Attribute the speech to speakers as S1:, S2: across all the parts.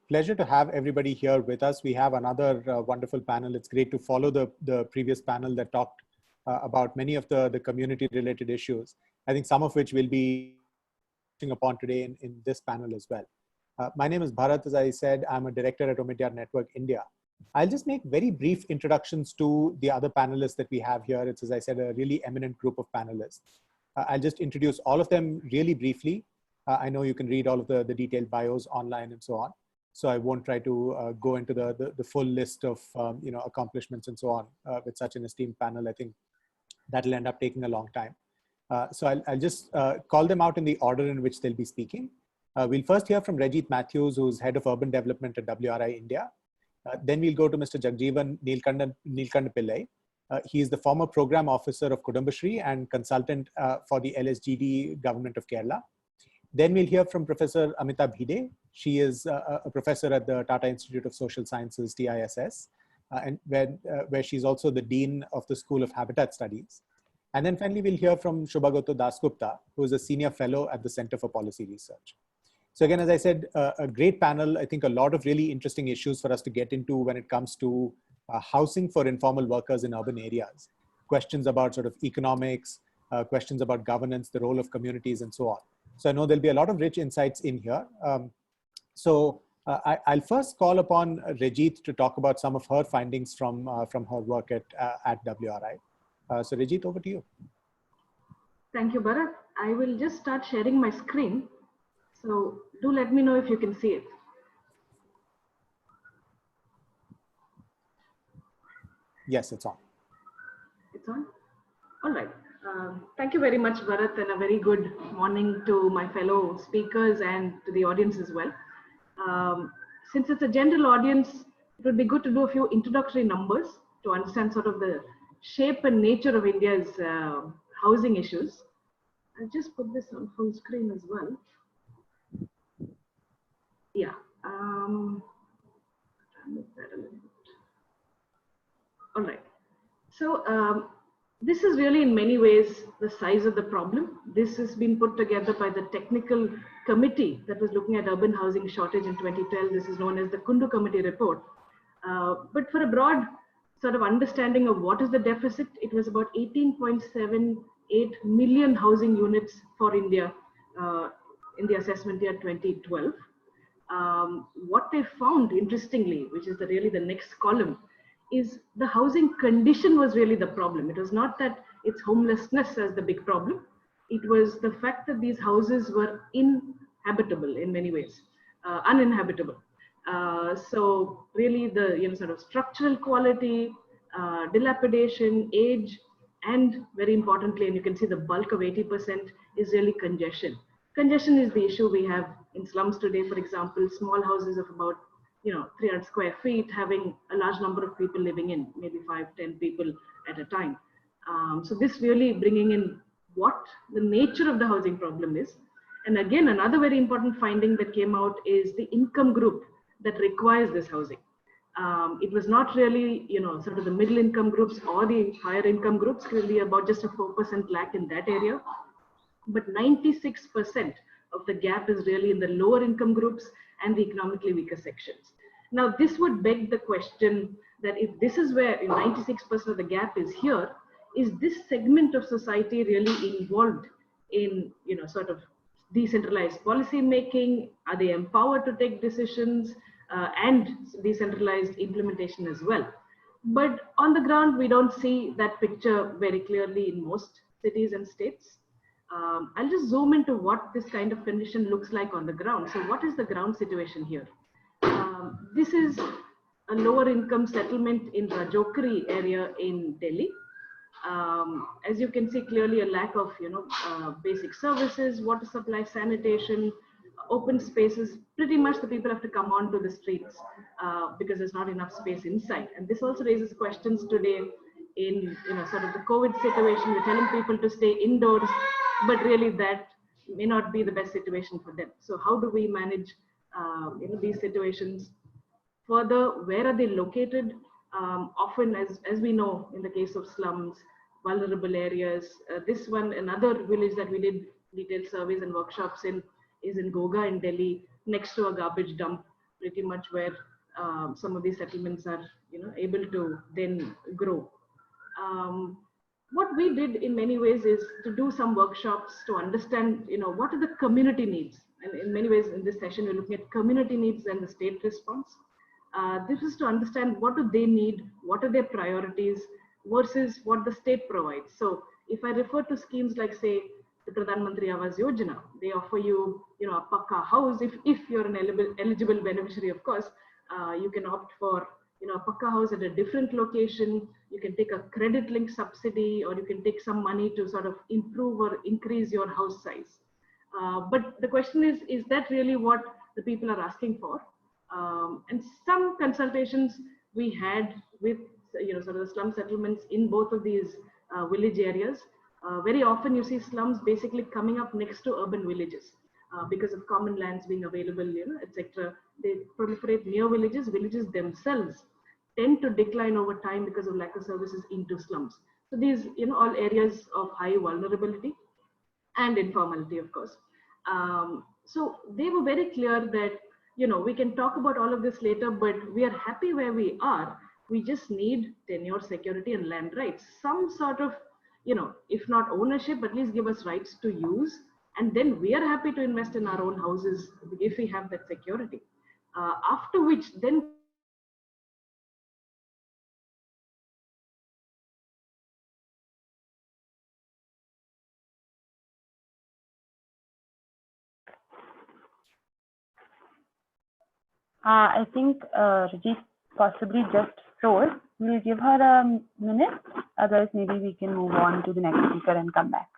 S1: pleasure to have everybody here with us. We have another wonderful panel. It's great to follow the previous panel that talked about many of the community-related issues. I think some of which we'll be touching upon today in this panel as well. My name is Bharat. As I said, I'm a director at Omidyar Network India. I'll just make very brief introductions to the other panelists that we have here. It's, as I said, a really eminent group of panelists. I'll just introduce all of them really briefly. I know you can read all of the detailed bios online and so on. So I won't try to go into the full list of accomplishments and so on with such an esteemed panel. I think that'll end up taking a long time. So I'll just call them out in the order in which they'll be speaking. We'll first hear from Rajit Matthews, who's Head of Urban Development at WRI India. Then we'll go to Mr. Jagjeevan Neelkanda Pillai. He is the former Program Officer of Kudumbashree and consultant for the LSGD Government of Kerala. Then we'll hear from Professor Amita Bhide. She is a professor at the Tata Institute of Social Sciences, TISS, and where she's also the Dean of the School of Habitat Studies. And then finally, we'll hear from Shubhagato Dasgupta, who is a Senior Fellow at the Center for Policy Research. So again, as I said, a great panel. I think a lot of really interesting issues for us to get into when it comes to housing for informal workers in urban areas. Questions about sort of economics, questions about governance, the role of communities, and so on. So I know there'll be a lot of rich insights in here. I'll first call upon Rajit to talk about some of her findings from her work at WRI. So Rajit, over to you.
S2: Thank you, Bharat. I will just start sharing my screen. So do let me know if you can see it.
S1: Yes, it's on.
S2: It's on? All right. Thank you very much, Bharat, and a very good morning to my fellow speakers and to the audience as well. Since it's a general audience, it would be good to do a few introductory numbers to understand sort of the shape and nature of India's housing issues. I'll just put this on full screen as well. Yeah. All right. So this is really in many ways the size of the problem. This has been put together by the technical committee that was looking at urban housing shortage in 2012. This is known as the Kundu Committee report. But for a broad sort of understanding of what is the deficit, it was about 18.78 million housing units for India in the assessment year 2012. What they found, interestingly, which is really the next column, is the housing condition was really the problem. It was not that it's homelessness as the big problem. It was the fact that these houses were inhabitable in many ways, uninhabitable. So really the sort of structural quality, dilapidation, age, and very importantly, and you can see the bulk of 80% is really congestion. Congestion is the issue we have in slums today. For example, small houses of about 300 square feet, having a large number of people living in, maybe 5-10 people at a time. So this really bringing in what the nature of the housing problem is. And again, another very important finding that came out is the income group that requires this housing. It was not really, sort of the middle income groups or the higher income groups, clearly about just a 4% lack in that area. But 96% of the gap is really in the lower income groups and the economically weaker sections. Now, this would beg the question that if this is where 96% of the gap is here, is this segment of society really involved in, sort of decentralized policy making? Are they empowered to take decisions and decentralized implementation as well? But on the ground, we don't see that picture very clearly in most cities and states. I'll just zoom into what this kind of condition looks like on the ground. So what is the ground situation here? This is a lower income settlement in Rajokri area in Delhi. As you can see clearly, a lack of basic services, water supply, sanitation, open spaces. Pretty much the people have to come onto the streets because there's not enough space inside. And this also raises questions today in sort of the COVID situation. We're telling people to stay indoors, but really that may not be the best situation for them. So how do we manage these situations? Further, where are they located? Often, as we know, in the case of slums, vulnerable areas, this one, another village that we did detailed surveys and workshops in, is in Goga in Delhi, next to a garbage dump. pretty much where some of these settlements are, able to then grow. What we did in many ways is to do some workshops to understand, what are the community needs. And in many ways in this session, we're looking at community needs and the state response. This is to understand what do they need, what are their priorities versus what the state provides. So if I refer to schemes like, say, the Pradhan Mantri Awas Yojana, they offer you, a pakka house. If you're an eligible beneficiary, of course, you can opt for, a pakka house at a different location. You can take a credit link subsidy, or you can take some money to sort of improve or increase your house size. But the question is that really what the people are asking for? And some consultations we had with, sort of the slum settlements in both of these village areas. Very often you see slums basically coming up next to urban villages because of common lands being available, etc. They proliferate near villages. Villages themselves tend to decline over time because of lack of services into slums. So these, all areas of high vulnerability and informality, of course. So they were very clear that, we can talk about all of this later, but we are happy where we are. We just need tenure security and land rights, some sort of, if not ownership, at least give us rights to use. And then we are happy to invest in our own houses if we have that security. After which, then
S3: I think Rajiv possibly just froze. We'll give her a minute. Otherwise, maybe we can move on to the next speaker and come back.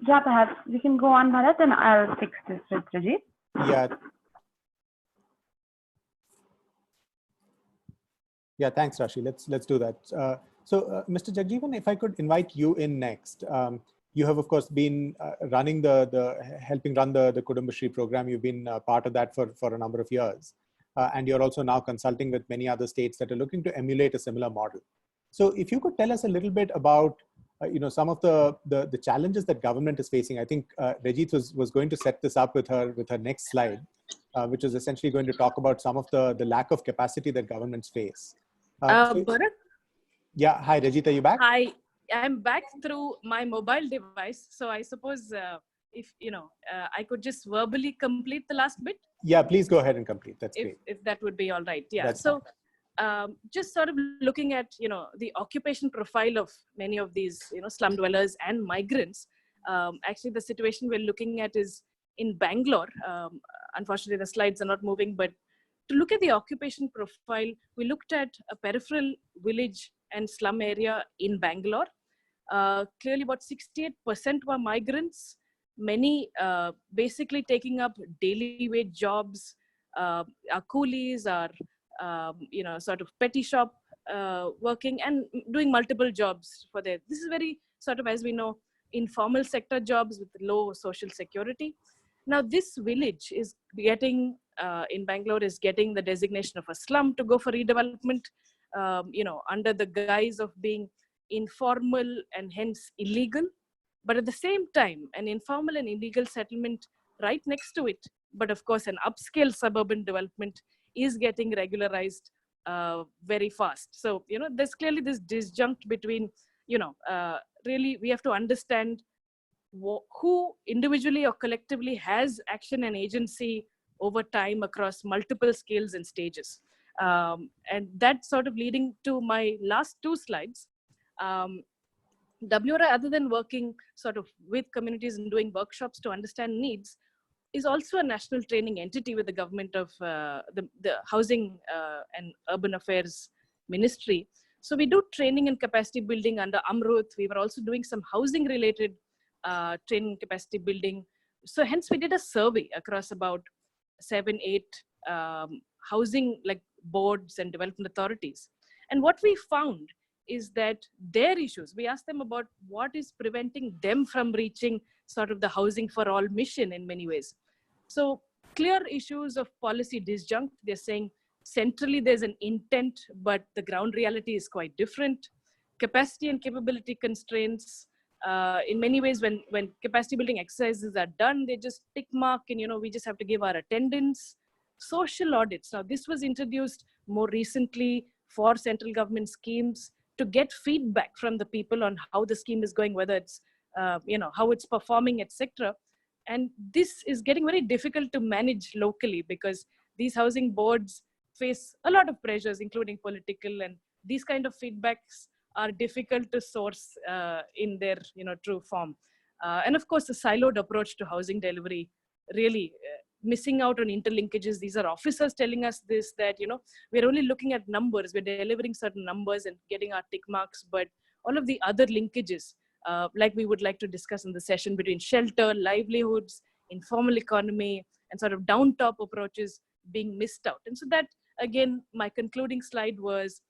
S3: Yeah, perhaps we can go on, Bharat, and I'll fix this with Rajiv.
S1: Yeah. Yeah, thanks, Rashi. Let's do that. So, Mr. Jagjeevan, if I could invite you in next. You have, of course, been running helping run the Kudumbashree program. You've been part of that for a number of years. And you're also now consulting with many other states that are looking to emulate a similar model. So if you could tell us a little bit about some of the challenges that government is facing. I think Rajit was going to set this up with her next slide, which is essentially going to talk about some of the lack of capacity that governments face.
S4: Bharat?
S1: Yeah, hi Rajit, are you back?
S4: Hi, I'm back through my mobile device. So I suppose if I could just verbally complete the last bit.
S1: Yeah, please go ahead and complete. That's great.
S4: If that would be all right. Yeah.
S1: That's
S4: so just sort of looking at the occupation profile of many of these slum dwellers and migrants. Actually, the situation we're looking at is in Bangalore. Unfortunately, the slides are not moving, but to look at the occupation profile, we looked at a peripheral village and slum area in Bangalore. Clearly, about 68% were migrants, many basically taking up daily wage jobs, are coolies, are sort of petty shop working and doing multiple jobs for their. This is very sort of, as we know, informal sector jobs with low social security. Now, this village is getting, in Bangalore, is getting the designation of a slum to go for redevelopment, under the guise of being informal and hence illegal. But at the same time, an informal and illegal settlement right next to it, but of course, an upscale suburban development is getting regularized very fast. So, there's clearly this disjunct between, really we have to understand who individually or collectively has action and agency over time across multiple scales and stages. And that's sort of leading to my last two slides. WRI, other than working sort of with communities and doing workshops to understand needs, is also a national training entity with the government of the Housing and Urban Affairs Ministry. So we do training and capacity building under Amrut. We were also doing some housing related training capacity building. So hence we did a survey across about 7-8 housing like boards and development authorities. And what we found is that their issues, we ask them about what is preventing them from reaching sort of the housing for all mission in many ways. So clear issues of policy disjunct. They're saying centrally there's an intent, but the ground reality is quite different. Capacity and capability constraints. In many ways, when capacity building exercises are done, they just tick mark and, we just have to give our attendance. Social audits. Now, this was introduced more recently for central government schemes to get feedback from the people on how the scheme is going, whether it's, how it's performing, etc. And this is getting very difficult to manage locally because these housing boards face a lot of pressures, including political, and these kind of feedbacks are difficult to source in their true form. And of course, the siloed approach to housing delivery, really missing out on interlinkages. These are officers telling us this, that we're only looking at numbers, we're delivering certain numbers and getting our tick marks, but all of the other linkages, like we would like to discuss in the session between shelter, livelihoods, informal economy, and sort of down top approaches being missed out. And so that, again, my concluding slide was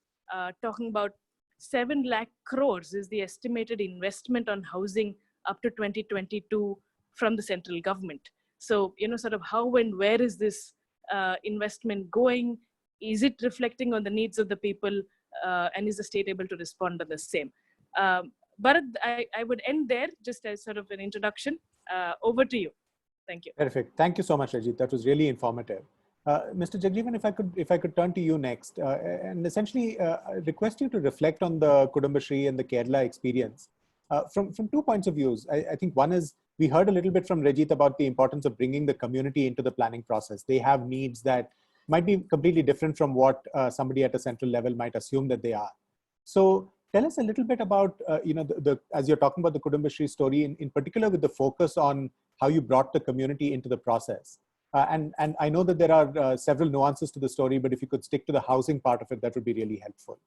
S4: talking about 7 lakh crores is the estimated investment on housing up to 2022 from the central government. So, sort of how and where is this investment going? Is it reflecting on the needs of the people? And is the state able to respond to the same? But I would end there just as sort of an introduction. Over to you. Thank you.
S1: Perfect. Thank you so much, Rajit. That was really informative. Mr. Jagjeevan, if I could turn to you next and essentially request you to reflect on the Kudumbashree and the Kerala experience from 2 points of views. I think one is, we heard a little bit from Rajit about the importance of bringing the community into the planning process. They have needs that might be completely different from what somebody at a central level might assume that they are. So tell us a little bit about, as you're talking about the Kudumbashree story, in particular with the focus on how you brought the community into the process. And I know that there are several nuances to the story, but if you could stick to the housing part of it, that would be really helpful.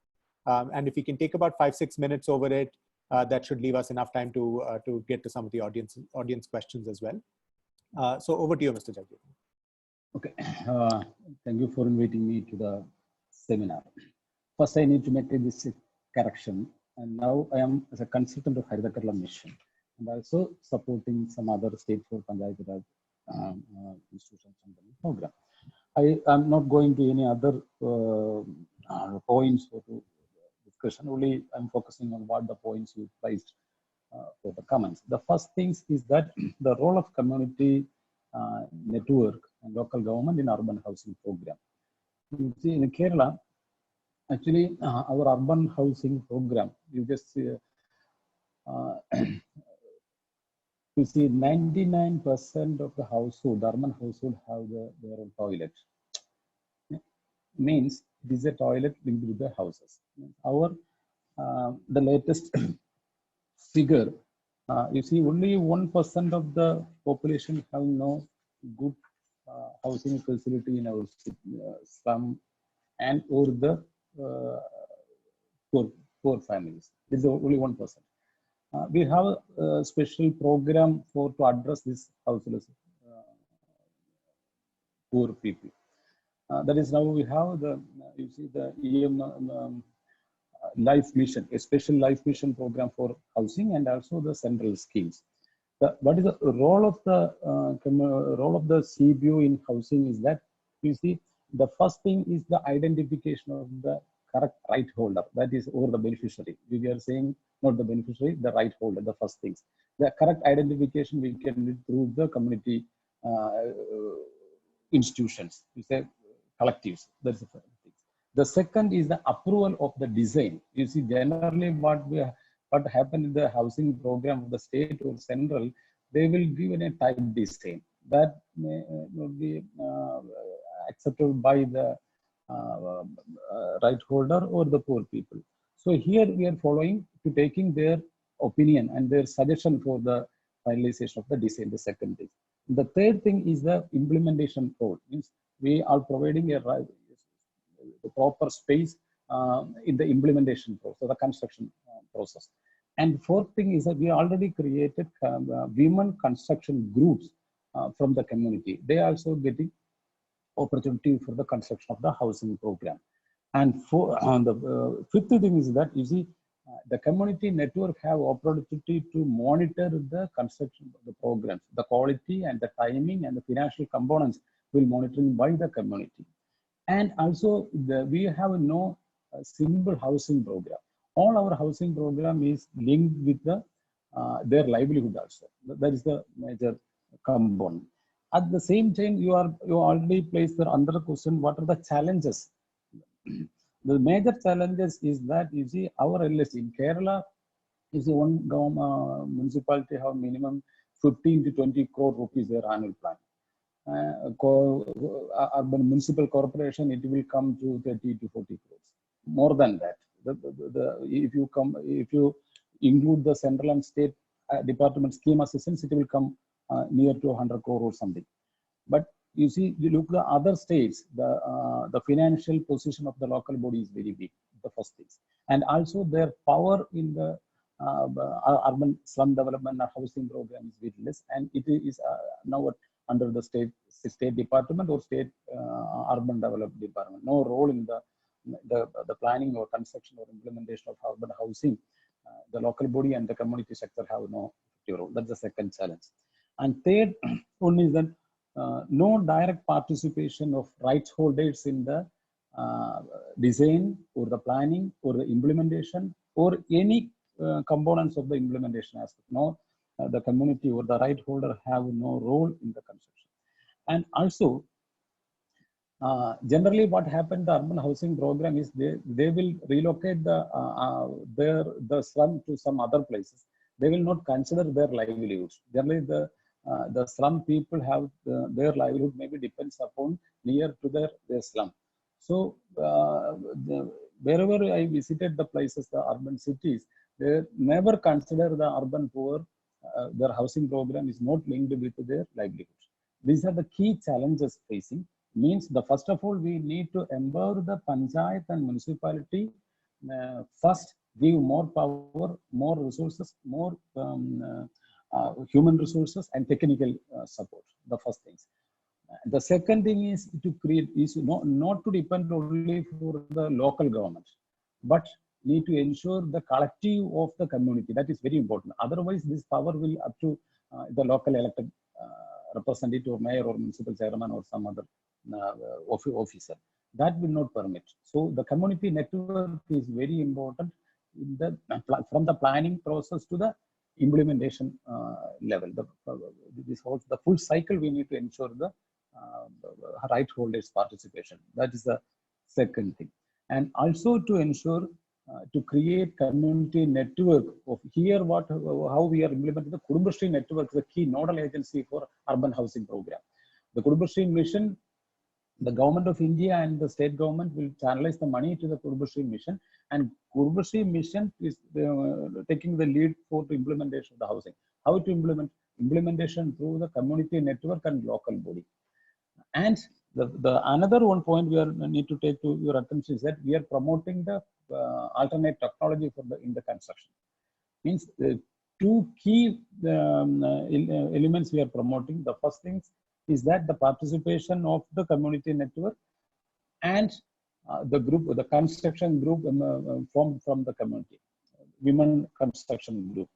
S1: And if we can take about 5-6 minutes over it, that should leave us enough time to get to some of the audience questions as well. So over to you, Mr. Jagjeevan.
S5: Okay, thank you for inviting me to the seminar. First, I need to make this correction. And now I am as a consultant of Haritha Kerala Mission and also supporting some other state for Panchayat institutions and the program. I am not going to any other points for the discussion. Only I'm focusing on what the points you placed for the comments. The first thing is that the role of community network and local government in urban housing program. You see, in Kerala, actually, our urban housing program, you just see, you see 99% of the household, urban household, have their own toilet. Means it is a toilet linked with the houses. Our the latest figure, you see, only 1% of the population have no good housing facility in our slum and or the poor families. This is only 1%. We have a special program to address this houseless poor people. That is, now we have the you see the life mission, a special life mission program for housing and also the central schemes. What is the role of the CBO in housing is that, you see, the first thing is the identification of the correct right holder, that is, or the beneficiary. We are saying not the beneficiary, the right holder, the first things. The correct identification we can do through the community institutions, we say collectives. That's the first thing. The second is the approval of the design. You see, generally what happened in the housing program of the state or central, they will give a type design that may not be accepted by the right holder or the poor people. So here we are following to taking their opinion and their suggestion for the finalization of the design, the second thing. The third thing is the implementation role. Means we are providing the proper space in the implementation process, the construction process. And fourth thing is that we already created women construction groups from the community. They are also getting opportunity for the construction of the housing program. And the fifth thing is that, you see, the community network have opportunity to monitor the construction of the programs, the quality and the timing and the financial components will monitoring by the community. And also we have no simple housing program. All our housing program is linked with the their livelihood also. That is the major component. At the same time, you already placed the other question, what are the challenges? The major challenges is that you see our LSC in Kerala, you see one municipality have minimum 15 to 20 crore rupees their annual plan. Urban municipal corporation, it will come to 30 to 40 crores. More than that, if you include the central and state department scheme assistance, it will come near to 100 crore or something. But you see, you look at the other states, the financial position of the local body is very big, the first things. And also their power in the urban slum development or housing program is very less. And it is now under the state department or state urban development department. No role in the planning or construction or implementation of urban housing. The local body and the community sector have no role. That's the second challenge. And third one is that no direct participation of rights holders in the design or the planning or the implementation or any components of the implementation aspect. No, the community or the right holder have no role in the construction. And also, generally what happened, the urban housing program is they will relocate the slum to some other places. They will not consider their livelihoods. Generally, the slum people have their livelihood maybe depends upon near to their slum. So wherever I visited the places, the urban cities, they never consider the urban poor. Their housing program is not linked with their livelihood. These are the key challenges facing. Means first of all, we need to empower the panchayat and municipality. First, give more power, more resources, more human resources and technical support. The first things. The second thing is to create is not to depend only for the local government, but need to ensure the collective of the community. That is very important. Otherwise, this power will up to the local elected representative or mayor or municipal chairman or some other officer. That will not permit. So the community network is very important in from the planning process to the implementation level. The full cycle we need to ensure the right holders participation. That is the second thing. And also to ensure to create community network of here how we are implementing the Kudumbashree network, the key nodal agency for urban housing program. The Kudumbashree mission, the government of India and the state government will channelize the money to the Kudumbashree mission, and Kudumbashree mission is taking the lead for the implementation of the housing. How to implement? Implementation through the community network and local body. And the another one point we need to take to your attention is that we are promoting the alternate technology in the construction. Means two key elements we are promoting. The first thing is that the participation of the community network and the construction group formed from the community, women construction group.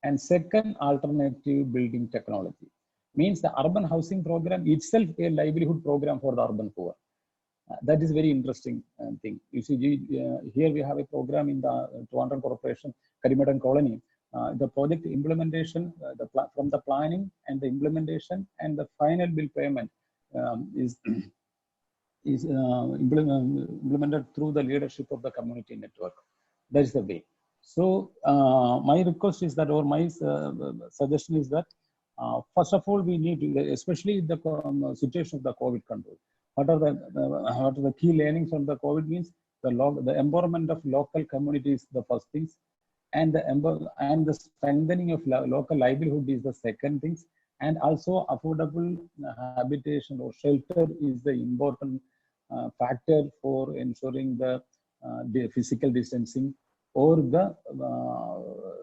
S5: And second, alternative building technology. Means the urban housing program itself a livelihood program for the urban poor. That is very interesting thing. You see, here we have a program in the Trivandrum Corporation, Karimadan Colony. The project implementation, from the planning and the implementation and the final bill payment is implemented through the leadership of the community network. That is the way. So my request is that, or my suggestion is that, first of all, we need to, especially the situation of the COVID control. What are the key learnings from the COVID means? The empowerment of local communities, the first things, and the strengthening of local livelihood is the second things, and also affordable habitation or shelter is the important factor for ensuring the physical distancing or the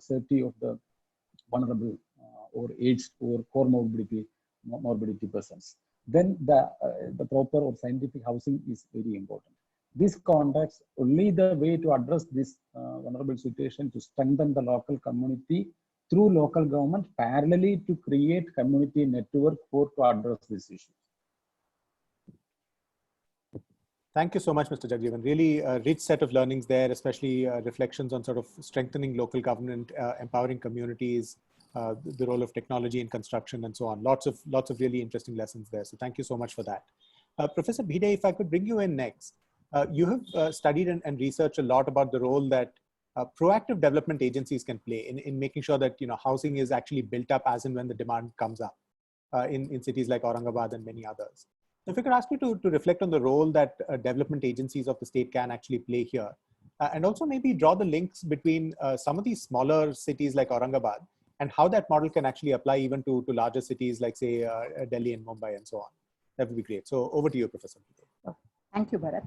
S5: safety of the vulnerable or aged or morbidity persons. Then the proper or scientific housing is very important. This context, only the way to address this vulnerable situation to strengthen the local community through local government, parallelly to create community network for to address this issue.
S1: Thank you so much, Mr. Jagjeevan. Really a rich set of learnings there, especially reflections on sort of strengthening local government, empowering communities, the role of technology in construction, and so on. Lots of really interesting lessons there. So thank you so much for that. Professor Bhide, if I could bring you in next. You have studied and researched a lot about the role that proactive development agencies can play in making sure that housing is actually built up as and when the demand comes up in cities like Aurangabad and many others. So if I could ask you to reflect on the role that development agencies of the state can actually play here, and also maybe draw the links between some of these smaller cities like Aurangabad and how that model can actually apply even to larger cities like, say, Delhi and Mumbai and so on. That would be great. So over to you, Professor.
S6: Thank you, Bharat.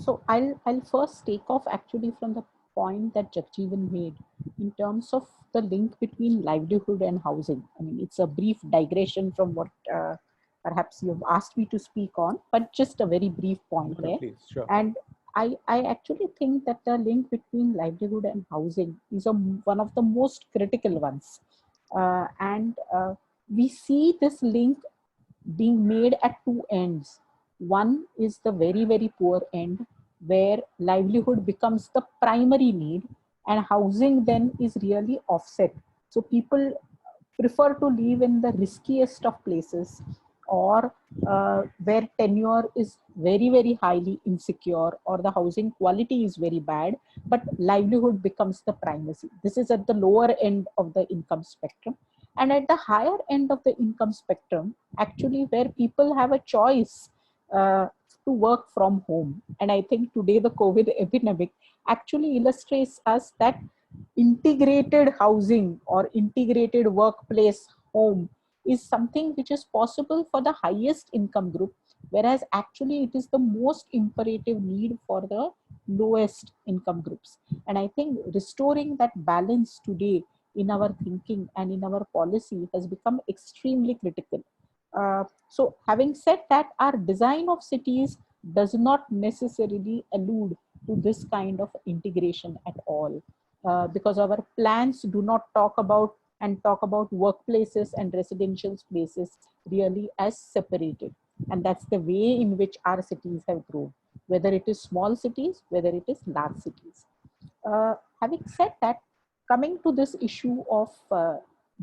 S6: So I'll first take off actually from the point that Jagjeevan made in terms of the link between livelihood and housing. I mean, it's a brief digression from what perhaps you've asked me to speak on, but just a very brief point there.
S1: Please, sure.
S6: And I actually think that the link between livelihood and housing is one of the most critical ones. We see this link being made at two ends. One is the very, very poor end, where livelihood becomes the primary need and housing then is really offset. So people prefer to live in the riskiest of places, or where tenure is very, very highly insecure, or the housing quality is very bad, but livelihood becomes the primacy. This is at the lower end of the income spectrum. And at the higher end of the income spectrum, actually where people have a choice to work from home. And I think today the COVID epidemic actually illustrates us that integrated housing or integrated workplace home is something which is possible for the highest income group, whereas actually it is the most imperative need for the lowest income groups. And I think restoring that balance today in our thinking and in our policy has become extremely critical. So having said that, our design of cities does not necessarily allude to this kind of integration at all, because our plans do not talk about workplaces and residential spaces really as separated. And that's the way in which our cities have grown, whether it is small cities, whether it is large cities. Having said that, coming to this issue of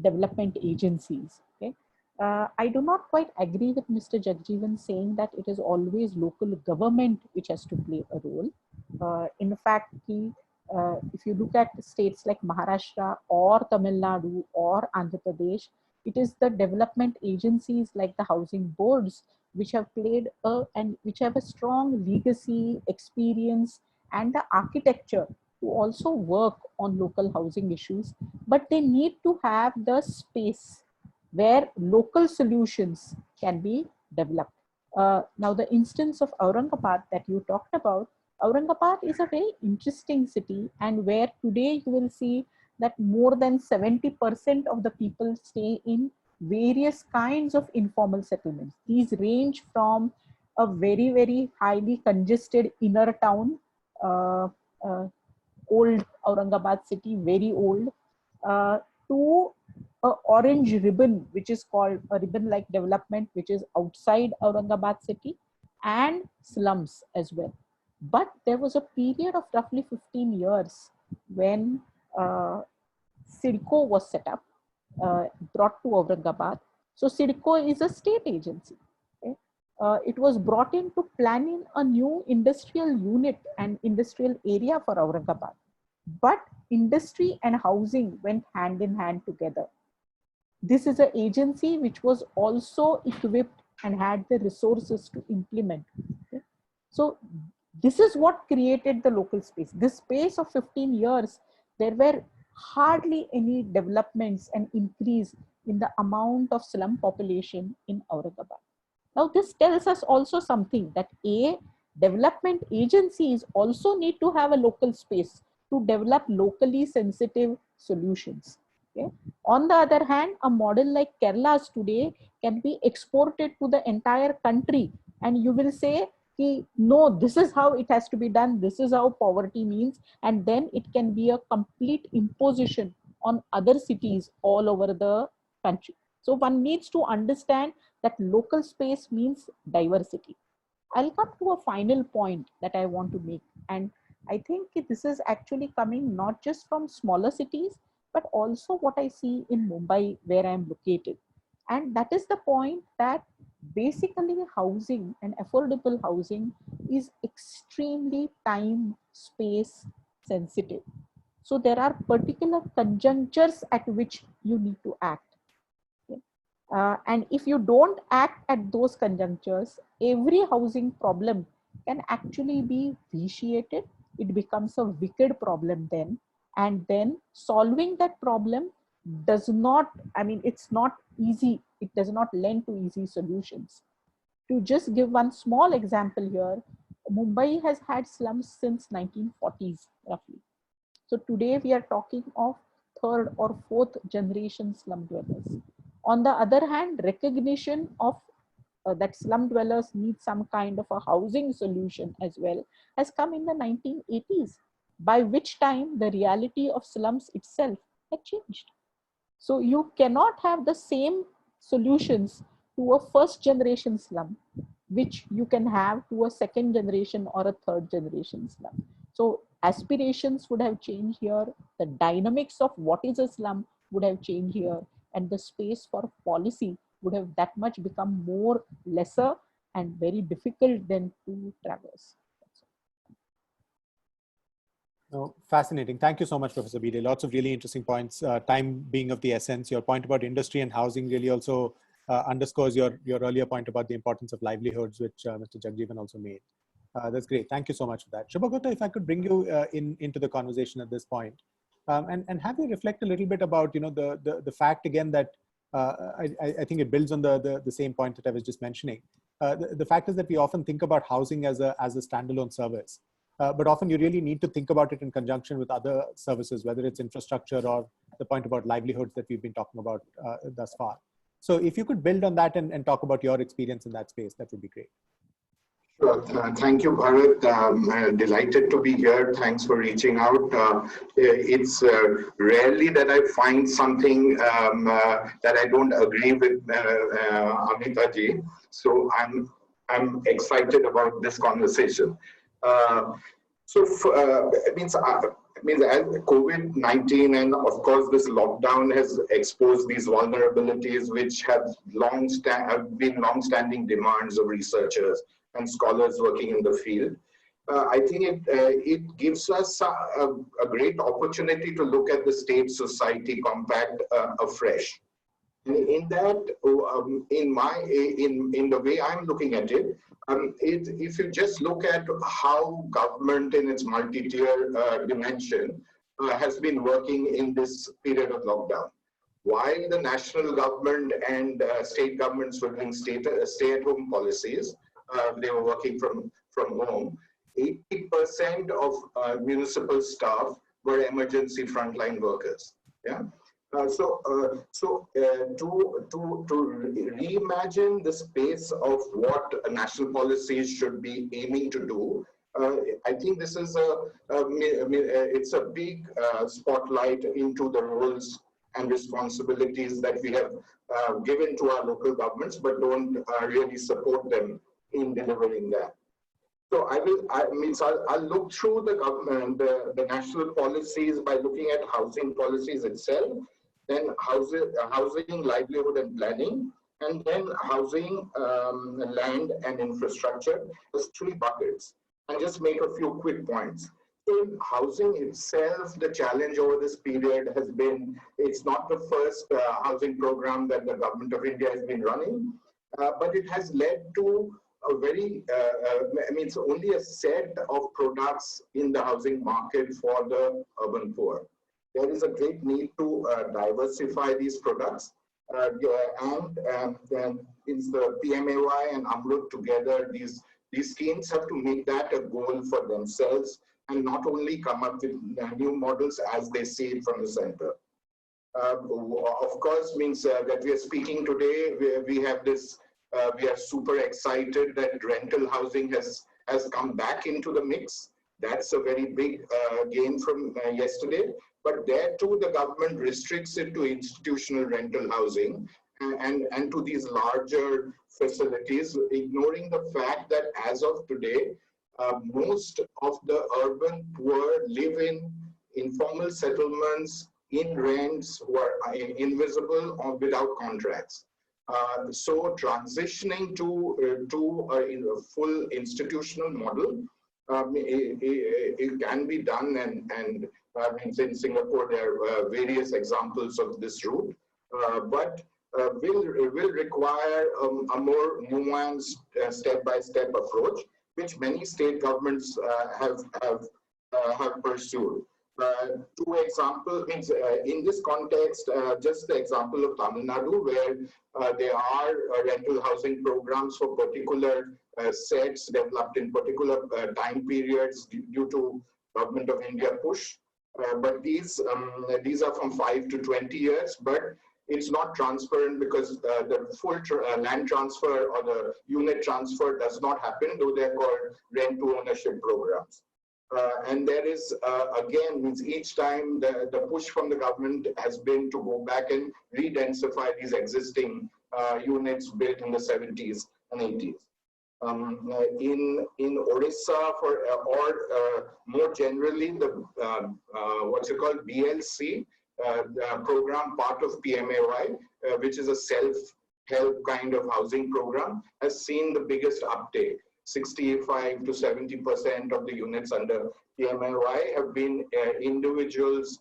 S6: development agencies, okay, I do not quite agree with Mr. Jagjeevan saying that it is always local government which has to play a role. In fact, if you look at states like Maharashtra or Tamil Nadu or Andhra Pradesh, it is the development agencies like the housing boards which have played and which have a strong legacy, experience, and the architecture to also work on local housing issues, but they need to have the space where local solutions can be developed. Now, the instance of Aurangabad that you talked about, Aurangabad is a very interesting city, and where today you will see that more than 70% of the people stay in various kinds of informal settlements. These range from a very, very highly congested inner town, old Aurangabad city, very old, to a orange ribbon, which is called a ribbon-like development, which is outside Aurangabad city, and slums as well. But there was a period of roughly 15 years when CIDCO was set up, brought to Aurangabad. So CIDCO is a state agency. Okay? It was brought in to plan in a new industrial unit and industrial area for Aurangabad. But industry and housing went hand in hand together. This is an agency which was also equipped and had the resources to implement. Okay? So this is what created the local space. This space of 15 years, there were hardly any developments and increase in the amount of slum population in Aurangabad. Now, this tells us also something, that development agencies also need to have a local space to develop locally sensitive solutions. Okay? On the other hand, a model like Kerala's today can be exported to the entire country, and you will say ki, no, this is how it has to be done, this is how poverty means, and then it can be a complete imposition on other cities all over the country. So one needs to understand that local space means diversity. I'll come to a final point that I want to make, and I think this is actually coming not just from smaller cities, but also what I see in Mumbai, where I'm located. And that is the point that basically housing and affordable housing is extremely time, space sensitive. So there are particular conjunctures at which you need to act. And if you don't act at those conjunctures, every housing problem can actually be vitiated. It becomes a wicked problem then. And then solving that problem does not, I mean, it's not easy. It does not lend to easy solutions. To just give one small example here, Mumbai has had slums since 1940s, roughly. So today we are talking of third or fourth generation slum dwellers. On the other hand, recognition of that slum dwellers need some kind of a housing solution as well has come in the 1980s, by which time the reality of slums itself had changed. So you cannot have the same solutions to a first generation slum, which you can have to a second generation or a third generation slum. So aspirations would have changed here. The dynamics of what is a slum would have changed here, and the space for policy would have that much become more lesser and very difficult then to traverse.
S1: No, fascinating. Thank you so much, Professor Bide. Lots of really interesting points. Time being of the essence. Your point about industry and housing really also underscores your earlier point about the importance of livelihoods, which Mr. Jagjeevan also made. That's great. Thank you so much for that. Shubhagota, if I could bring you into the conversation at this point, and have you reflect a little bit about the fact again that I think it builds on the same point that I was just mentioning. The fact is that we often think about housing as a standalone service. But often you really need to think about it in conjunction with other services, whether it's infrastructure or the point about livelihoods that we've been talking about thus far. So if you could build on that and talk about your experience in that space, that would be great.
S7: Sure. Thank you, Bharat. Delighted to be here. Thanks for reaching out. It's rarely that I find something that I don't agree with Amita ji. So I'm excited about this conversation. It means as COVID-19 and of course this lockdown has exposed these vulnerabilities which have been long-standing demands of researchers and scholars working in the field. I think it gives us a great opportunity to look at the state-society compact afresh. In that, in the way I'm looking at it, if you just look at how government in its multi-tier dimension has been working in this period of lockdown. While the national government and state governments were doing stay-at-home policies, they were working from home. 80% of municipal staff were emergency frontline workers. Yeah. To reimagine the space of what national policies should be aiming to do, I think this is it's a big spotlight into the roles and responsibilities that we have given to our local governments, but don't really support them in delivering that. So I'll look through the government, the national policies by looking at housing policies itself, then housing, livelihood and planning, and then housing, land and infrastructure. There's 3 buckets, and just make a few quick points. So in housing itself, the challenge over this period has been, it's not the first housing program that the government of India has been running, but it has led to a very, it's only a set of products in the housing market for the urban poor. There is a great need to diversify these products, and then it's the PMAY and AMRUT together. These schemes have to make that a goal for themselves and not only come up with new models as they see it from the center. Of course, means that we are speaking today. We have this We are super excited that rental housing has come back into the mix. That's a very big gain from yesterday. But there too, the government restricts it to institutional rental housing and to these larger facilities, ignoring the fact that as of today, most of the urban poor live in informal settlements, in rents, who are invisible or without contracts. So transitioning to a full institutional model, it can be done, and in Singapore there are various examples of this route, but will require a more nuanced step-by-step approach, which many state governments have pursued. Two examples means in this context, just the example of Tamil Nadu, where there are rental housing programs for particular sets developed in particular time periods due to Government of India push. But these are from 5 to 20 years, but it's not transparent because the full land transfer or the unit transfer does not happen, though they're called rent to ownership programs. And there is, again, means each time the push from the government has been to go back and re-densify these existing units built in the 70s and 80s. In Orissa, or more generally, the what's it called, BLC, the program part of PMAY, which is a self-help kind of housing program, has seen the biggest uptake. 65 to 70% of the units under PMAY have been individuals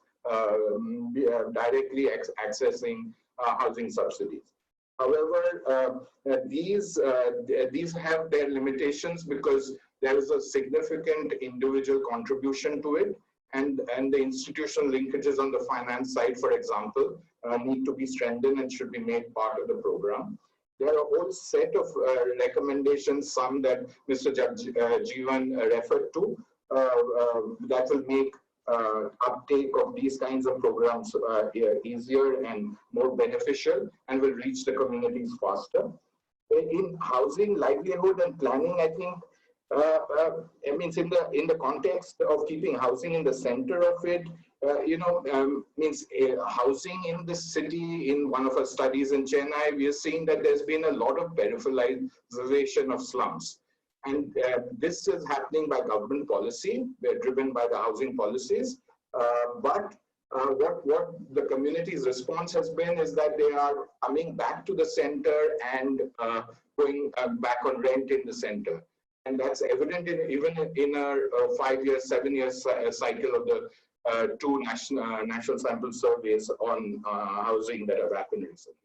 S7: directly accessing housing subsidies. However, these have their limitations because there is a significant individual contribution to it, and the institutional linkages on the finance side, for example, need to be strengthened and should be made part of the program. There are a whole set of recommendations, some that Mr. Jeevan referred to, that will make uptake of these kinds of programs easier and more beneficial, and will reach the communities faster. In housing, livelihood, and planning, I think, it means in the context of keeping housing in the center of it, means housing in the city. In one of our studies in Chennai, we are seeing that there's been a lot of peripheralization of slums. And this is happening by government policy. They're driven by the housing policies. But what the community's response has been is that they are coming back to the center and going back on rent in the center. And that's evident even in a 5-year, 7-year cycle of the two national sample surveys on housing that have happened recently.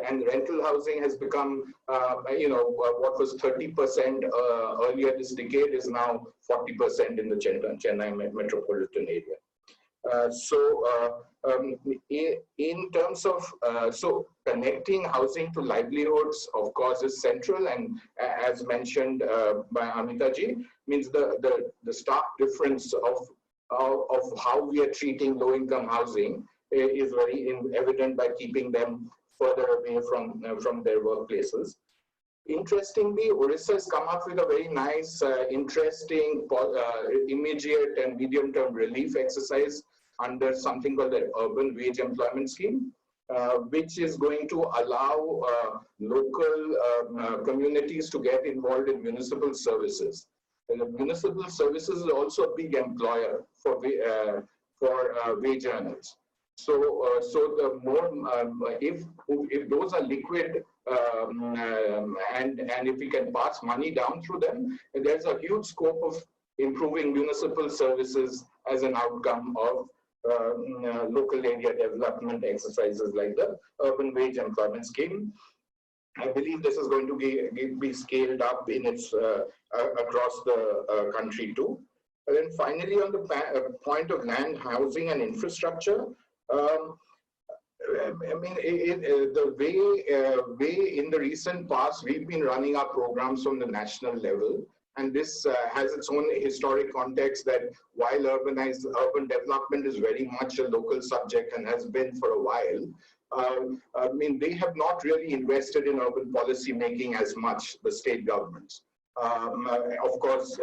S7: And rental housing has become, what was 30% earlier this decade is now 40% in the Chennai metropolitan area. In terms of, so connecting housing to livelihoods, of course, is central. And as mentioned by Amitaji, means the stark difference of how we are treating low-income housing is very evident by keeping them further away from their workplaces. Interestingly, Orissa has come up with a very nice, interesting, immediate and medium-term relief exercise under something called the Urban Wage Employment Scheme, which is going to allow local communities to get involved in municipal services. And the municipal services is also a big employer for wage earners. So the more if those are liquid and if we can pass money down through them, there's a huge scope of improving municipal services as an outcome of local area development exercises like the Urban Wage Employment Scheme. I believe this is going to be scaled up in its across the country too. And then finally, on the point of land, housing, and infrastructure, I mean, the way in the recent past we've been running our programs from the national level And this has its own historic context that while urban development is very much a local subject and has been for a while, I mean, they have not really invested in urban policy making as much, the state governments. Of course,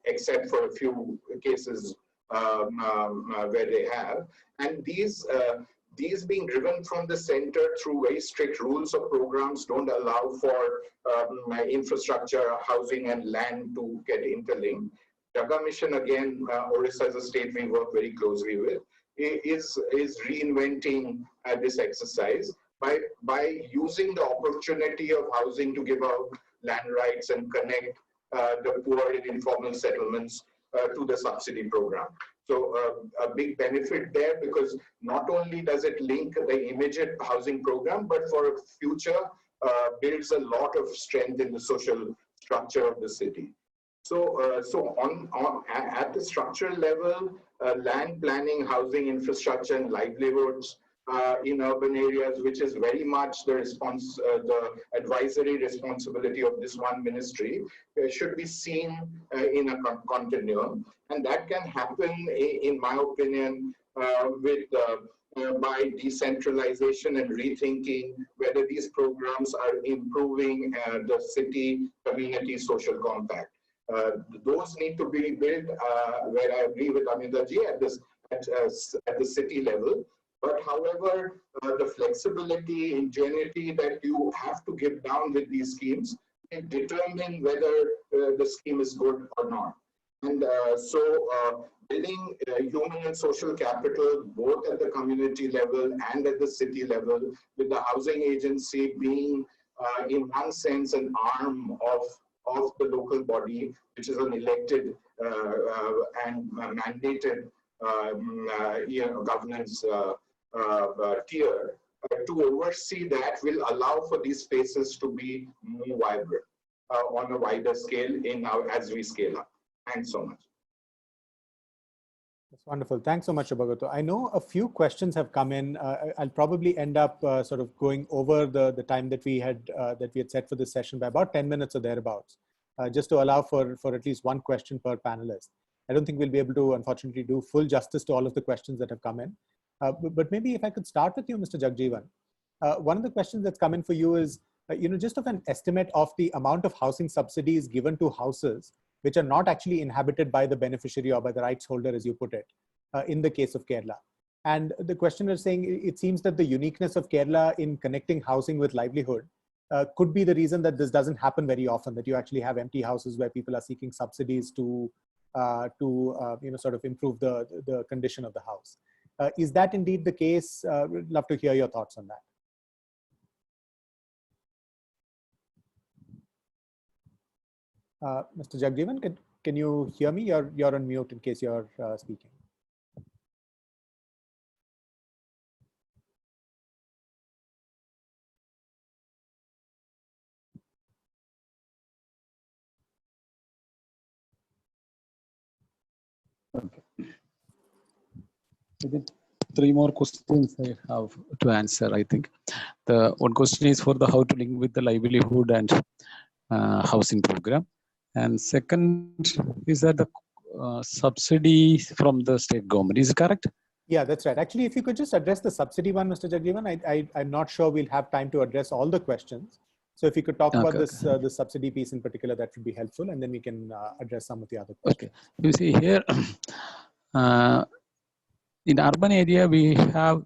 S7: except for a few cases where they have. And these being driven from the center through very strict rules of programs don't allow for infrastructure, housing, and land to get interlinked. Jaga Mission, again, Orissa is a state we work very closely with, is reinventing this exercise by using the opportunity of housing to give out land rights and connect the poor in informal settlements to the subsidy program. So a big benefit there, because not only does it link the immediate housing program, but for future builds a lot of strength in the social structure of the city. So, at the structural level, land planning, housing infrastructure, and livelihoods in urban areas, which is very much the the advisory responsibility of this one ministry, should be seen in a continuum, and that can happen, in my opinion, by decentralization and rethinking whether these programs are improving the city community social compact. Those need to be built, where I agree with Amindaji, at the city level. But however, the flexibility, ingenuity that you have to give down with these schemes can determine whether the scheme is good or not. And building human and social capital, both at the community level and at the city level, with the housing agency being, in one sense, an arm of the local body, which is an elected and mandated governance tier, to oversee that will allow for these spaces to be more vibrant on a wider scale as we scale up. Thanks so much.
S1: That's wonderful. Thanks so much, Subhagato. I know a few questions have come in. I'll probably end up sort of going over the time that we had set for this session by about 10 minutes or thereabouts, just to allow for at least one question per panelist. I don't think we'll be able to, unfortunately, do full justice to all of the questions that have come in. But maybe if I could start with you, Mr. Jagjeevan. One of the questions that's come in for you is, just of an estimate of the amount of housing subsidies given to houses which are not actually inhabited by the beneficiary or by the rights holder, as you put it, in the case of Kerala. And the question is saying, it seems that the uniqueness of Kerala in connecting housing with livelihood could be the reason that this doesn't happen very often, that you actually have empty houses where people are seeking subsidies to sort of improve the condition of the house. Is that indeed the case? We'd love to hear your thoughts on that. Mr. Jagjeevan, can you hear me? You're on mute in case you're speaking.
S5: Okay. Three more questions I have to answer, I think. The one question is for the how to link with the livelihood and housing program. And second is that the subsidy from the state government. Is it correct?
S1: Yeah, that's right. Actually, if you could just address the subsidy one, Mr. Jagjeevan, I'm not sure we'll have time to address all the questions. So if you could talk about this the subsidy piece in particular, that would be helpful, and then we can address some of the other questions.
S5: Okay. You see here, in urban area, we have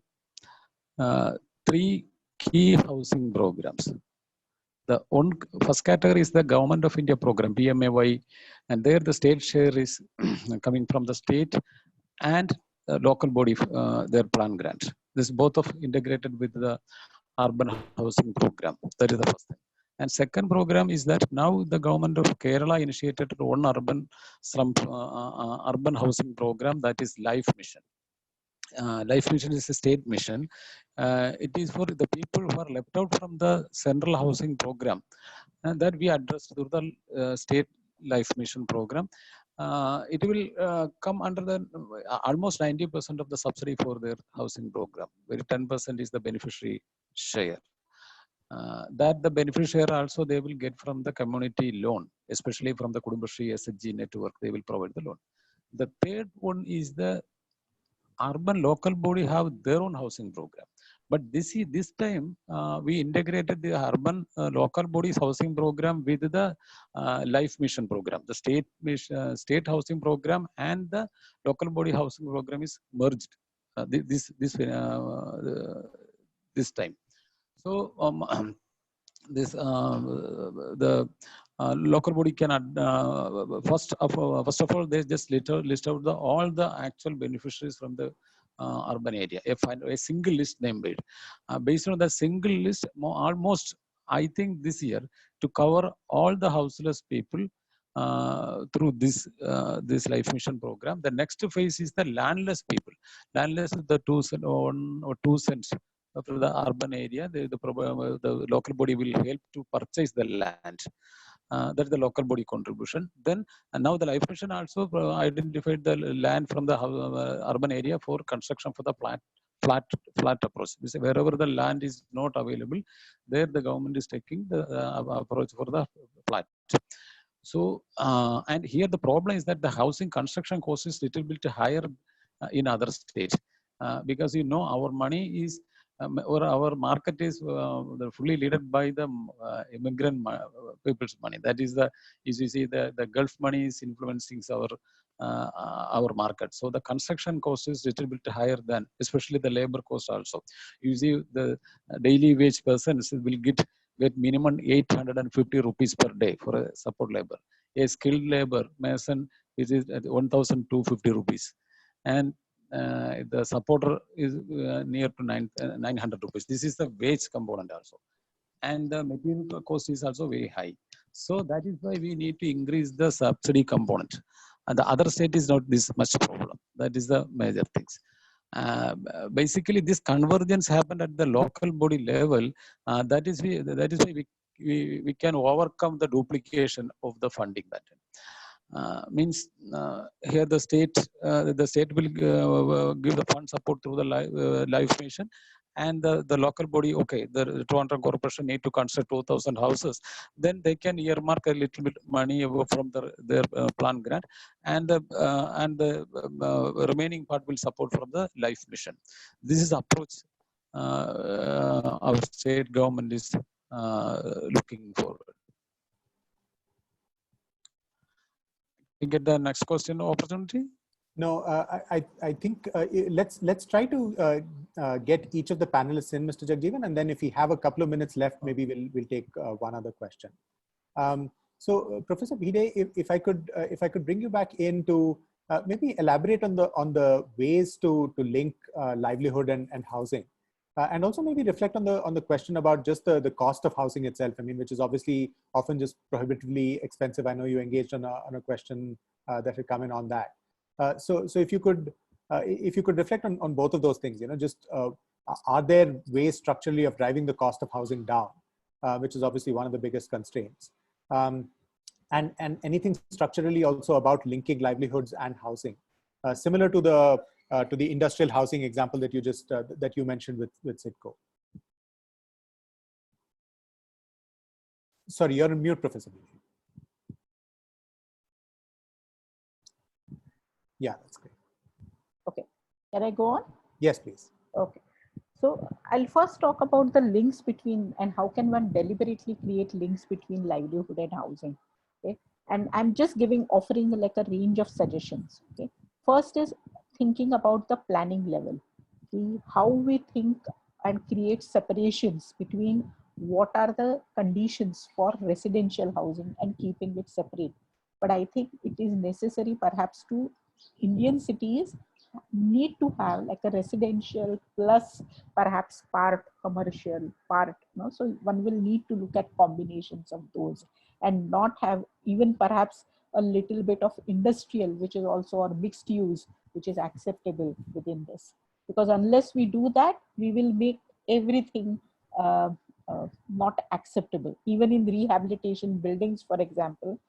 S5: three key housing programs. The first category is the Government of India program, PMAY, and there the state share is coming from the state and local body, their plan grant. This is both of integrated with the urban housing program. That is the first thing. And second program is that now the government of Kerala initiated one urban housing program, that is Life Mission. Life Mission is a state mission. It is for the people who are left out from the central housing program, and that we address through the state Life Mission program. It will come under the almost 90% of the subsidy for their housing program, where 10% is the beneficiary share. That the beneficiary also they will get from the community loan, especially from the Kudumbashree SHG network, they will provide the loan. The third one is the urban local body have their own housing program. But this time we integrated the urban local bodies housing program with the life mission program. The state housing program and the local body housing program is merged this time. So this the local body can first of all they just list out all the actual beneficiaries from the urban area. A single list named it. Based on the single list, almost I think this year to cover all the houseless people through this life mission program. The next phase is the landless people. Landless is the 2 cents or 2 cents for the urban area. The local body will help to purchase the land. That's the local body contribution. Then now the life mission also identified the land from the urban area for construction for the flat approach. Wherever the land is not available, there the government is taking the approach for the flat. So and here the problem is that the housing construction cost is little bit higher in other states because our money is or our market is fully led by the immigrant people's money. That is as you see the Gulf money is influencing our market. So the construction cost is little bit higher than, especially the labor cost also. You see the daily wage persons will get minimum 850 rupees per day for a support labor. A skilled labor mason is at 1,250 rupees. And the supporter is near to 900 rupees. This is the wage component also. And the material cost is also very high. So that is why we need to increase the subsidy component. And the other state is not this much problem. That is the major things. Basically, this convergence happened at the local body level. That is why we can overcome the duplication of the funding pattern. Means here the state will give the fund support through the life mission, and the local body, okay, the Toronto Corporation need to construct 2,000 houses, then they can earmark a little bit money from their plan grant, and the remaining part will support from the life mission. This is the approach our state government is looking forward. You get the next question opportunity?
S1: No, I think let's try to get each of the panelists in, Mr. Jagjeevan, and then if we have a couple of minutes left, maybe we'll take one other question. So, Professor Bhide, if I could bring you back in to maybe elaborate on the ways to link livelihood and housing, and also maybe reflect on the question about just the cost of housing itself. I mean, which is obviously often just prohibitively expensive. I know you engaged on a question that had come in on that. So if you could reflect on both of those things, just are there ways structurally of driving the cost of housing down, which is obviously one of the biggest constraints, and anything structurally also about linking livelihoods and housing, similar to the industrial housing example that you just that you mentioned with CIDCO. Sorry, you're on mute, Professor. Yeah, that's great.
S6: Okay, can I go on?
S1: Yes, please.
S6: Okay, so I'll first talk about the links between and how can one deliberately create links between livelihood and housing. Okay, and I'm just offering like a range of suggestions. Okay, first is thinking about the planning level. Okay? How we think and create separations between what are the conditions for residential housing and keeping it separate. But I think it is necessary perhaps to Indian cities need to have like a residential plus perhaps part commercial part, so one will need to look at combinations of those and not have even perhaps a little bit of industrial, which is also or mixed use, which is acceptable within this, because unless we do that, we will make everything not acceptable. Even in rehabilitation buildings, for example,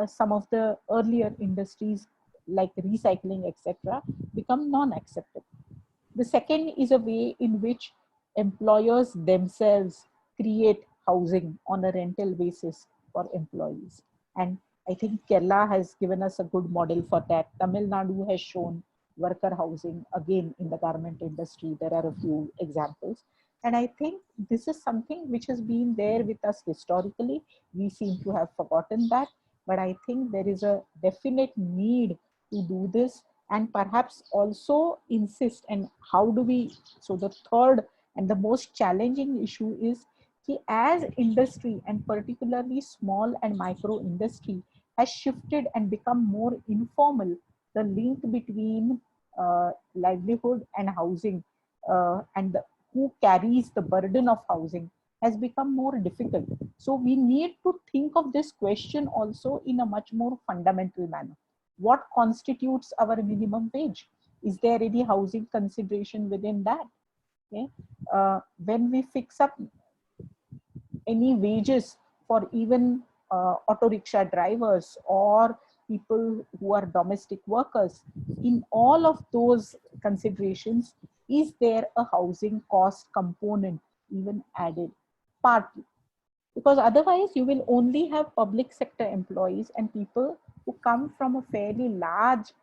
S6: some of the earlier industries like recycling, etc., become non-acceptable. The second is a way in which employers themselves create housing on a rental basis for employees. And I think Kerala has given us a good model for that. Tamil Nadu has shown worker housing again in the garment industry. There are a few examples. And I think this is something which has been there with us historically. We seem to have forgotten that, but I think there is a definite need to do this and perhaps also insist. And how do we, so the third and the most challenging issue is as industry and particularly small and micro industry has shifted and become more informal, the link between livelihood and housing and who carries the burden of housing has become more difficult. So we need to think of this question also in a much more fundamental manner. What constitutes our minimum wage? Is there any housing consideration within that? Okay. When we fix up any wages for even auto rickshaw drivers or people who are domestic workers, in all of those considerations, is there a housing cost component even added? Partly. Because otherwise you will only have public sector employees and people who come from a fairly large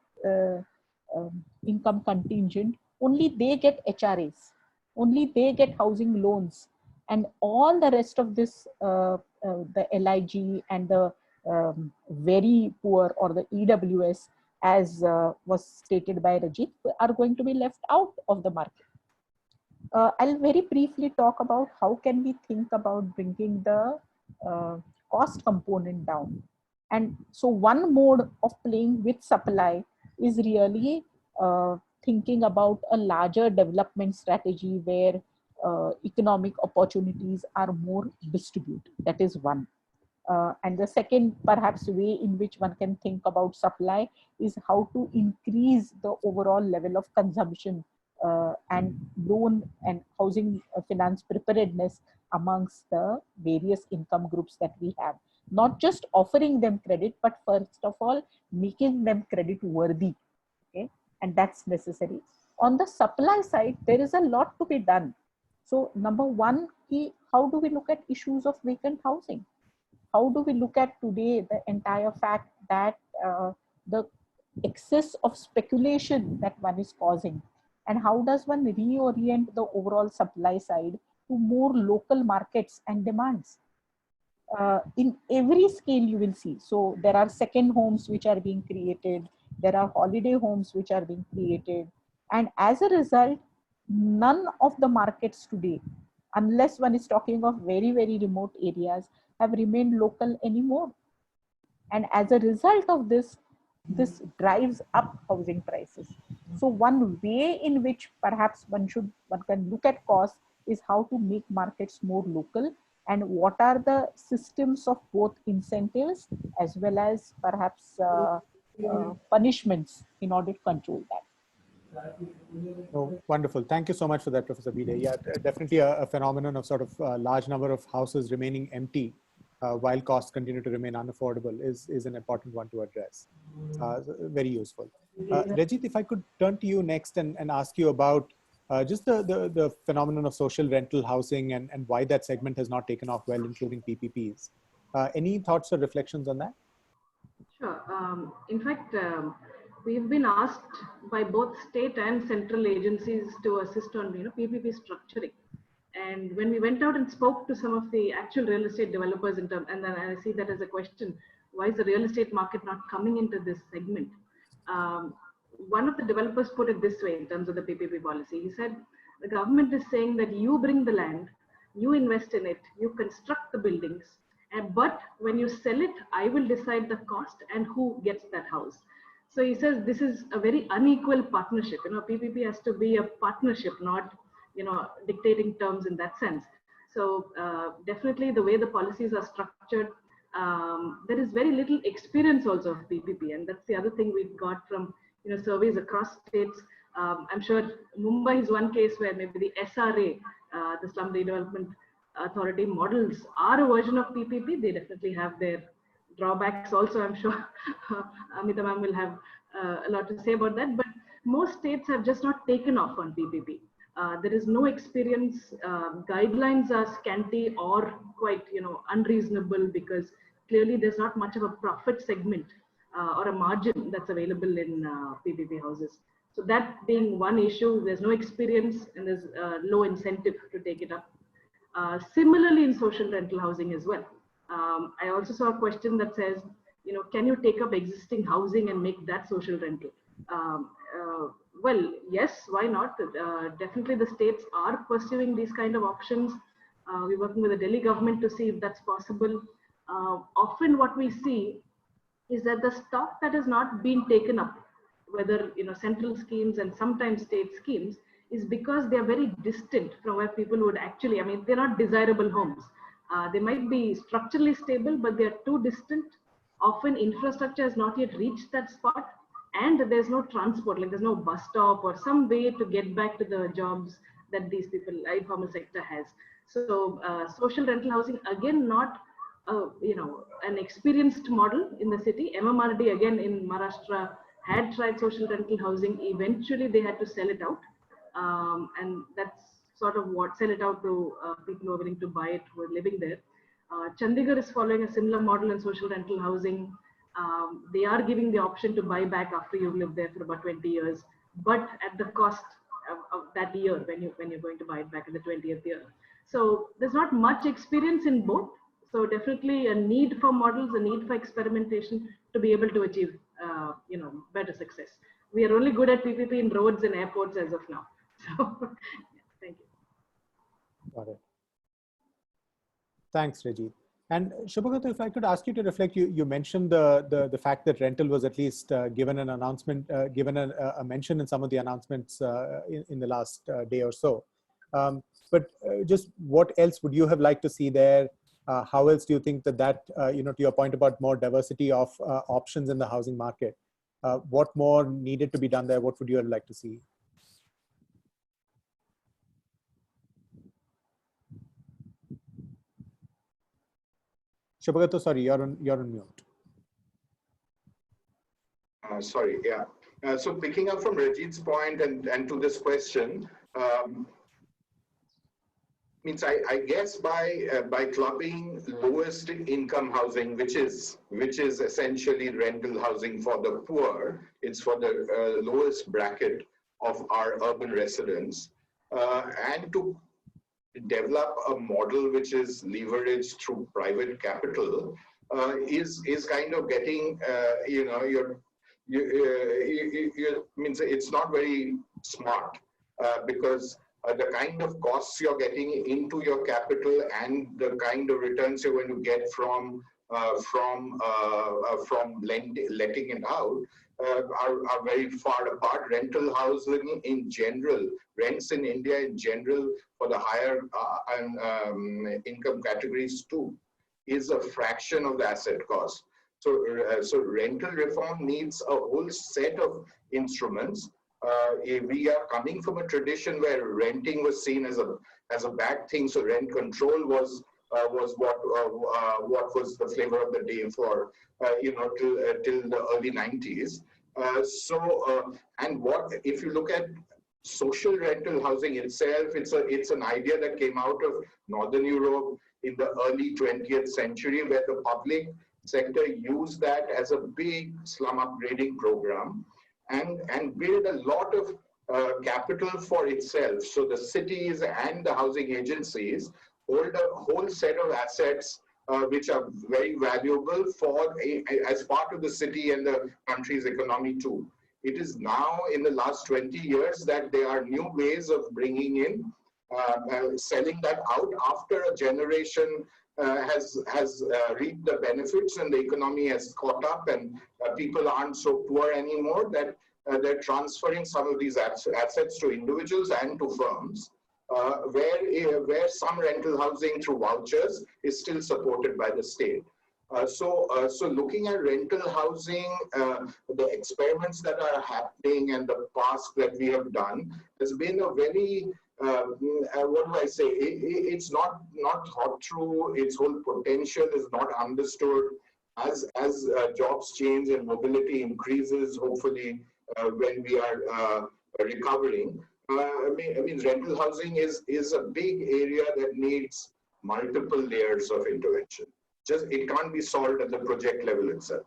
S6: income contingent. Only they get HRAs, only they get housing loans, and all the rest of this, the LIG and the very poor or the EWS, as was stated by Rajit, are going to be left out of the market. I'll very briefly talk about how can we think about bringing the cost component down. And so one mode of playing with supply is really thinking about a larger development strategy where economic opportunities are more distributed. That is one. And the second, perhaps, way in which one can think about supply is how to increase the overall level of consumption and loan and housing finance preparedness amongst the various income groups that we have. Not just offering them credit, but first of all, making them credit worthy. Okay? And that's necessary. On the supply side, there is a lot to be done. So number one, how do we look at issues of vacant housing? How do we look at today the entire fact that the excess of speculation that one is causing? And how does one reorient the overall supply side to more local markets and demands? In every scale you will see. So there are second homes which are being created. There are holiday homes which are being created. And as a result, none of the markets today, unless one is talking of very, very remote areas, have remained local anymore. And as a result of this, this drives up housing prices. So one way in which perhaps one can look at costs is how to make markets more local, and what are the systems of both incentives as well as perhaps punishments in order to control that.
S1: Oh, wonderful. Thank you so much for that, Professor Bide. Yeah, definitely a phenomenon of sort of a large number of houses remaining empty while costs continue to remain unaffordable is an important one to address. Very useful. Rajit, if I could turn to you next and ask you about just the phenomenon of social rental housing and why that segment has not taken off well, including PPPs. Any thoughts or reflections on that?
S2: Sure. In fact, we've been asked by both state and central agencies to assist on PPP structuring. And when we went out and spoke to some of the actual real estate developers and then I see that as a question, why is the real estate market not coming into this segment? One of the developers put it this way in terms of the PPP policy. He said, the government is saying that you bring the land, you invest in it, you construct the buildings, but when you sell it, I will decide the cost and who gets that house. So he says this is a very unequal partnership. PPP has to be a partnership, not dictating terms in that sense. So definitely the way the policies are structured, there is very little experience also of PPP, and that's the other thing we got from surveys across states. I'm sure Mumbai is one case where maybe the SRA, the Slum Redevelopment Authority models are a version of PPP. They definitely have their drawbacks also. I'm sure Amita ma'am will have a lot to say about that, but most states have just not taken off on PPP. There is no experience. Guidelines are scanty or quite, unreasonable, because clearly there's not much of a profit segment or a margin that's available in PPP houses. So that being one issue, there's no experience and there's low incentive to take it up. Similarly, in social rental housing as well. I also saw a question that says, can you take up existing housing and make that social rental? Well, yes, why not? Definitely the states are pursuing these kind of options. We're working with the Delhi government to see if that's possible. Often what we see is that the stock that has not been taken up, whether central schemes and sometimes state schemes, is because they are very distant from where people would actually, they're not desirable homes. They might be structurally stable, but they're too distant. Often infrastructure has not yet reached that spot, and there's no transport, like there's no bus stop or some way to get back to the jobs that these people, informal sector has. So social rental housing, again, not an experienced model in the city. MMRD, again, in Maharashtra, had tried social rental housing. Eventually they had to sell it out, and that's sort of what, sell it out to people who are willing to buy it, who are living there. Chandigarh is following a similar model in social rental housing. They are giving the option to buy back after you've lived there for about 20 years, but at the cost of that year when you're going to buy it back in the 20th year. So there's not much experience in both. So definitely a need for models, a need for experimentation to be able to achieve, better success. We are only good at PPP in roads and airports as of now. So thank you.
S1: Got it. Thanks, Reggie. And Shubhagata, if I could ask you to reflect, you mentioned the fact that rental was at least given an announcement, given a mention in some of the announcements in the last day or so. But just what else would you have liked to see there? How else do you think that to your point about more diversity of options in the housing market, what more needed to be done there? What would you have liked to see? Shubhagata, sorry, you're on mute.
S7: Sorry, yeah. So picking up from Rajit's point and to this question, means I guess by clubbing lowest income housing, which is essentially rental housing for the poor, it's for the lowest bracket of our urban residents, and to develop a model which is leveraged through private capital is kind of getting means it's not very smart, because the kind of costs you're getting into your capital and the kind of returns you're going to get from letting it out are very far apart. Rental housing in general, rents in India in general for the higher income categories too, is a fraction of the asset cost. So rental reform needs a whole set of instruments. We are coming from a tradition where renting was seen as a bad thing. So rent control was what was the flavor of the day for till the early 90s. And what if you look at social rental housing itself? It's an idea that came out of Northern Europe in the early 20th century, where the public sector used that as a big slum upgrading program and build a lot of capital for itself. So the cities and the housing agencies hold a whole set of assets which are very valuable as part of the city and the country's economy too. It is now in the last 20 years that there are new ways of bringing in, selling that out after a generation has reaped the benefits and the economy has caught up and people aren't so poor anymore, that they're transferring some of these assets to individuals and to firms, where some rental housing through vouchers is still supported by the state. So looking at rental housing, the experiments that are happening and the past that we have done has been a very what do I say? It's not thought through. Its whole potential is not understood. As jobs change and mobility increases, hopefully when we are recovering, I mean, rental housing is a big area that needs multiple layers of intervention. Just it can't be solved at the project level itself.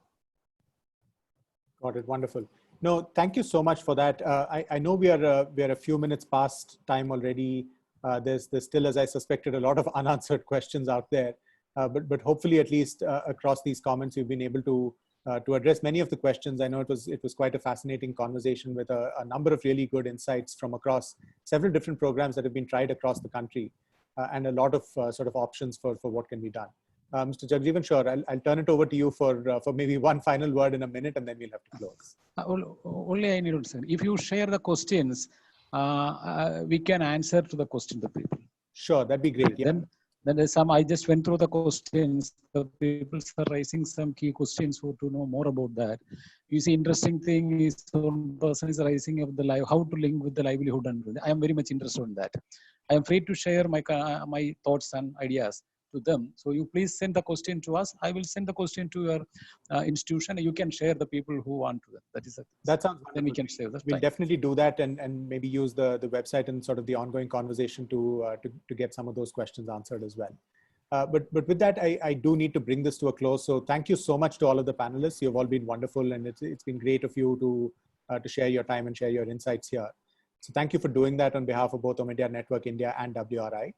S1: Got it. Wonderful. No, thank you so much for that. I know we are a few minutes past time already. There's still, as I suspected, a lot of unanswered questions out there. But hopefully, at least across these comments, you've been able to address many of the questions. I know it was quite a fascinating conversation with a number of really good insights from across several different programs that have been tried across the country, and a lot of sort of options for what can be done. Mr. Jagjeevan, sure, I'll turn it over to you for maybe one final word in a minute, and then we'll have to close.
S5: Only I need to say, if you share the questions, we can answer to the question the people.
S1: Sure, that'd be great. Yeah.
S5: Then there's some, I just went through the questions. The people are raising some key questions to know more about that. You see, interesting thing is one person is raising of the live, how to link with the livelihood, and I am very much interested in that. I am free to share my thoughts and ideas to them. So you please send the question to us. I will send the question to your institution. You can share the people who want to. That sounds wonderful. Then we can share that.
S1: We'll definitely do that, and maybe use the website and sort of the ongoing conversation to get some of those questions answered as well. But with that, I do need to bring this to a close. So thank you so much to all of the panelists. You've all been wonderful, and it's been great of you to share your time and share your insights here. So thank you for doing that on behalf of both Omidyar Network India and WRI.